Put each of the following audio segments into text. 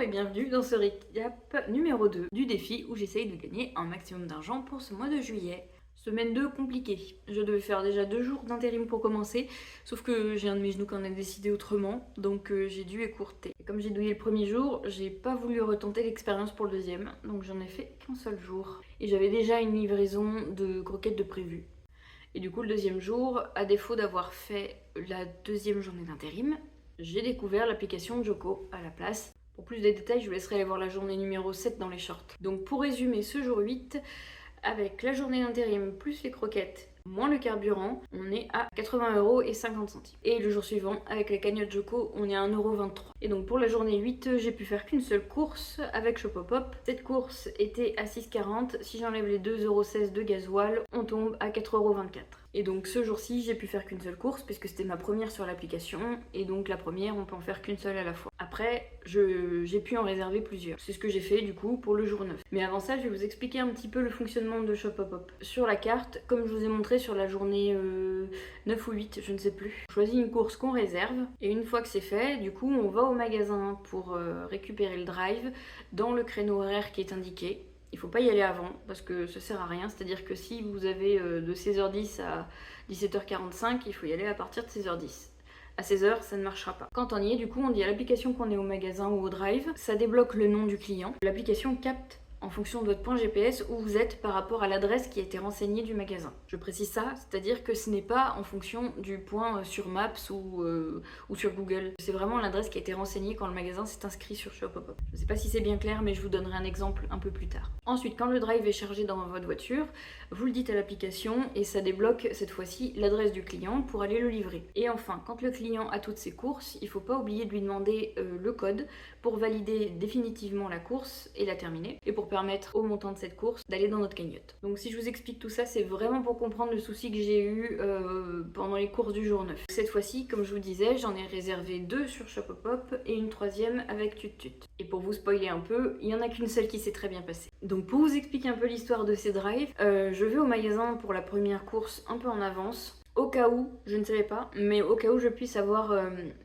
Bonjour et bienvenue dans ce récap numéro 2 du défi où j'essaye de gagner un maximum d'argent pour ce mois de juillet. Semaine 2 compliquée. Je devais faire déjà 2 jours d'intérim pour commencer, sauf que j'ai un de mes genoux qui en a décidé autrement, donc j'ai dû écourter. Et comme j'ai douillé le premier jour, j'ai pas voulu retenter l'expérience pour le deuxième, donc j'en ai fait qu'un seul jour. Et j'avais déjà une livraison de croquettes de prévu. Et du coup, le deuxième jour, à défaut d'avoir fait la deuxième journée d'intérim, j'ai découvert l'application Joko à la place. Pour plus de détails, je vous laisserai aller voir la journée numéro 7 dans les shorts. Donc pour résumer ce jour 8, avec la journée d'intérim plus les croquettes, moins le carburant, on est à 80,50€. Et le jour suivant, avec la cagnotte Joko, on est à 1,23€. Et donc pour la journée 8, j'ai pu faire qu'une seule course avec Shopopop. Cette course était à 6,40€. Si j'enlève les 2,16€ de gasoil, on tombe à 4,24€. Et donc ce jour-ci, j'ai pu faire qu'une seule course puisque c'était ma première sur l'application. Et donc la première, on peut en faire qu'une seule à la fois. Après, j'ai pu en réserver plusieurs. C'est ce que j'ai fait du coup pour le jour 9. Mais avant ça, je vais vous expliquer un petit peu le fonctionnement de Shopopop. Sur la carte, comme je vous ai montré sur la journée 9 ou 8, je ne sais plus, on choisit une course qu'on réserve. Et une fois que c'est fait, du coup, on va au magasin pour récupérer le drive dans le créneau horaire qui est indiqué. Il faut pas y aller avant parce que ça sert à rien, c'est-à-dire que si vous avez de 16h10 à 17h45, il faut y aller à partir de 16h10. À 16h, ça ne marchera pas. Quand on y est, du coup, on dit à l'application qu'on est au magasin ou au drive, ça débloque le nom du client. L'application capte en fonction de votre point GPS où vous êtes par rapport à l'adresse qui a été renseignée du magasin. Je précise ça, c'est-à-dire que ce n'est pas en fonction du point sur Maps ou sur Google. C'est vraiment l'adresse qui a été renseignée quand le magasin s'est inscrit sur Shopopop. Je ne sais pas si c'est bien clair, mais je vous donnerai un exemple un peu plus tard. Ensuite, quand le drive est chargé dans votre voiture, vous le dites à l'application et ça débloque cette fois-ci l'adresse du client pour aller le livrer. Et enfin, quand le client a toutes ses courses, il ne faut pas oublier de lui demander le code pour valider définitivement la course et la terminer. Et pour permettre au montant de cette course d'aller dans notre cagnotte. Donc si je vous explique tout ça, c'est vraiment pour comprendre le souci que j'ai eu pendant les courses du jour 9. Cette fois-ci, comme je vous disais, j'en ai réservé 2 sur Shopopop et une troisième avec TutTut. Et pour vous spoiler un peu, il n'y en a qu'une seule qui s'est très bien passée. Donc pour vous expliquer un peu l'histoire de ces drives, je vais au magasin pour la première course un peu en avance. Au cas où, je ne savais pas, mais au cas où je puisse avoir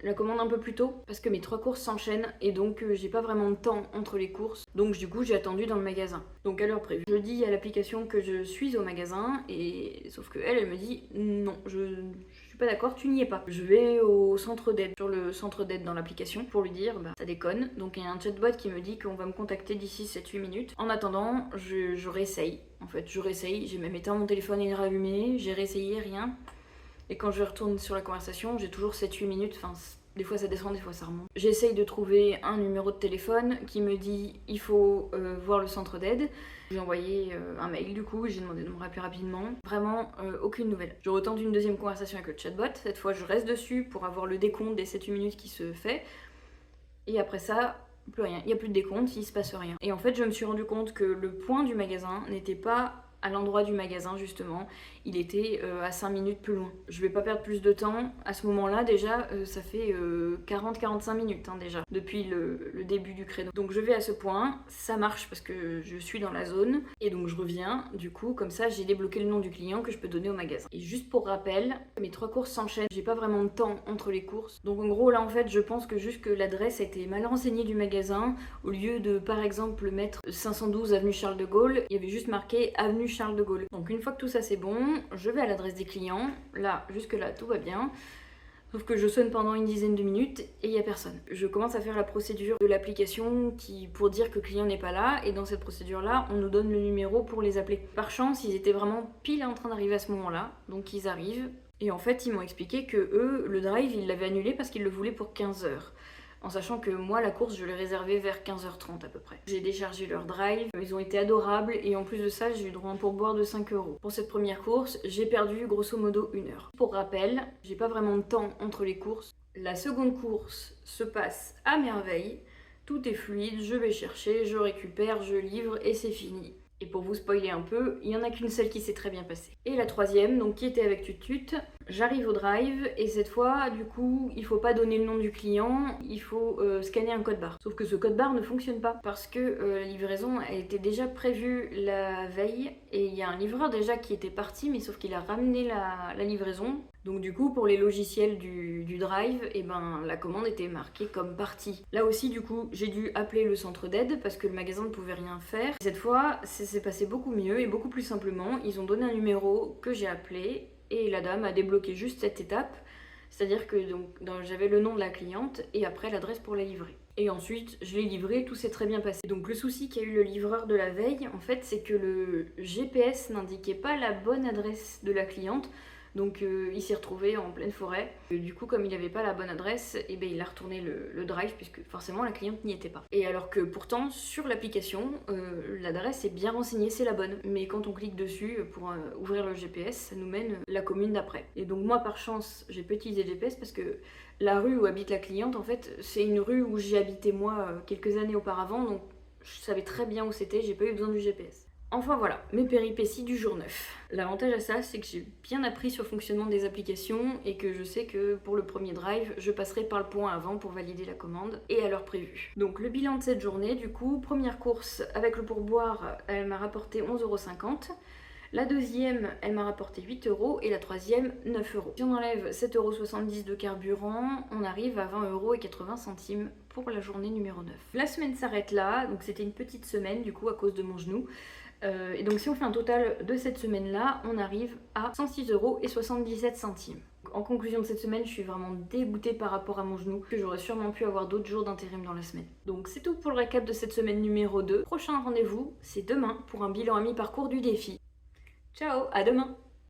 la commande un peu plus tôt, parce que mes 3 courses s'enchaînent et donc j'ai pas vraiment de temps entre les courses. Donc du coup j'ai attendu dans le magasin. Donc à l'heure prévue. Je dis à l'application que je suis au magasin et sauf que elle me dit non, je suis pas d'accord, tu n'y es pas. Je vais au centre d'aide, sur le centre d'aide dans l'application pour lui dire bah ça déconne. Donc il y a un chatbot qui me dit qu'on va me contacter d'ici 7-8 minutes. En attendant, je réessaye. En fait, je réessaye, j'ai même éteint mon téléphone et rallumé, j'ai réessayé, rien. Et quand je retourne sur la conversation, j'ai toujours 7-8 minutes, enfin des fois ça descend, des fois ça remonte. J'essaye de trouver un numéro de téléphone qui me dit il faut voir le centre d'aide. J'ai envoyé un mail du coup, j'ai demandé de me rappeler rapidement. Vraiment aucune nouvelle. Je retente une deuxième conversation avec le chatbot, cette fois je reste dessus pour avoir le décompte des 7-8 minutes qui se fait. Et après ça, plus rien, il n'y a plus de décompte, il se passe rien. Et en fait je me suis rendu compte que le point du magasin n'était pas à l'endroit du magasin justement, il était à 5 minutes plus loin. Je vais pas perdre plus de temps, à ce moment-là déjà ça fait 40-45 minutes hein, déjà, depuis le début du créneau. Donc je vais à ce point, ça marche parce que je suis dans la zone, et donc je reviens, du coup comme ça j'ai débloqué le nom du client que je peux donner au magasin. Et juste pour rappel, mes 3 courses s'enchaînent, j'ai pas vraiment de temps entre les courses, donc en gros là en fait je pense que juste que l'adresse a été mal renseignée du magasin, au lieu de par exemple mettre 512 avenue Charles de Gaulle, il y avait juste marqué avenue Charles de Gaulle. Donc une fois que tout ça c'est bon, je vais à l'adresse des clients. Là, jusque là, tout va bien. Sauf que je sonne pendant une dizaine de minutes et il n'y a personne. Je commence à faire la procédure de l'application pour dire que le client n'est pas là. Et dans cette procédure-là, on nous donne le numéro pour les appeler. Par chance, ils étaient vraiment pile en train d'arriver à ce moment-là. Donc ils arrivent. Et en fait, ils m'ont expliqué que eux, le drive, ils l'avaient annulé parce qu'ils le voulaient pour 15h. En sachant que moi, la course, je l'ai réservée vers 15h30 à peu près. J'ai déchargé leur drive, ils ont été adorables et en plus de ça, j'ai eu droit à un pourboire de 5€. Pour cette première course, j'ai perdu grosso modo 1 heure. Pour rappel, j'ai pas vraiment de temps entre les courses. La seconde course se passe à merveille, tout est fluide, je vais chercher, je récupère, je livre et c'est fini. Et pour vous spoiler un peu, il n'y en a qu'une seule qui s'est très bien passée. Et la troisième, donc qui était avec TutTut, J'arrive au drive et cette fois, du coup, il faut pas donner le nom du client, il faut scanner un code barre. Sauf que ce code barre ne fonctionne pas parce que la livraison a été déjà prévue la veille et il y a un livreur déjà qui était parti, mais sauf qu'il a ramené la livraison. Donc du coup, pour les logiciels du drive, et ben, la commande était marquée comme partie. Là aussi, du coup, j'ai dû appeler le centre d'aide parce que le magasin ne pouvait rien faire. Cette fois, ça s'est passé beaucoup mieux et beaucoup plus simplement. Ils ont donné un numéro que j'ai appelé et la dame a débloqué juste cette étape. C'est-à-dire que j'avais le nom de la cliente et après l'adresse pour la livrer. Et ensuite, je l'ai livré, tout s'est très bien passé. Donc le souci qu'a eu le livreur de la veille, en fait, c'est que le GPS n'indiquait pas la bonne adresse de la cliente. Donc il s'est retrouvé en pleine forêt. Et du coup, comme il n'avait pas la bonne adresse, et ben, il a retourné le drive puisque forcément la cliente n'y était pas. Et alors que pourtant, sur l'application, l'adresse est bien renseignée, c'est la bonne. Mais quand on clique dessus pour ouvrir le GPS, ça nous mène la commune d'après. Et donc moi, par chance, j'ai pas utilisé le GPS parce que la rue où habite la cliente, en fait, c'est une rue où j'ai habité moi quelques années auparavant. Donc je savais très bien où c'était, j'ai pas eu besoin du GPS. Enfin voilà, mes péripéties du jour 9. L'avantage à ça, c'est que j'ai bien appris sur le fonctionnement des applications et que je sais que pour le premier drive, je passerai par le point avant pour valider la commande et à l'heure prévue. Donc le bilan de cette journée, du coup, première course avec le pourboire, elle m'a rapporté 11,50 €. La deuxième, elle m'a rapporté 8 € et la troisième, 9 €. Si on enlève 7,70 € de carburant, on arrive à 20,80 € pour la journée numéro 9. La semaine s'arrête là, donc c'était une petite semaine du coup à cause de mon genou. Et donc si on fait un total de cette semaine-là, on arrive à 106,77 €. En conclusion de cette semaine, je suis vraiment dégoûtée par rapport à mon genou, que j'aurais sûrement pu avoir d'autres jours d'intérim dans la semaine. Donc c'est tout pour le récap de cette semaine numéro 2. Prochain rendez-vous, c'est demain pour un bilan à mi-parcours du défi. Ciao, à demain!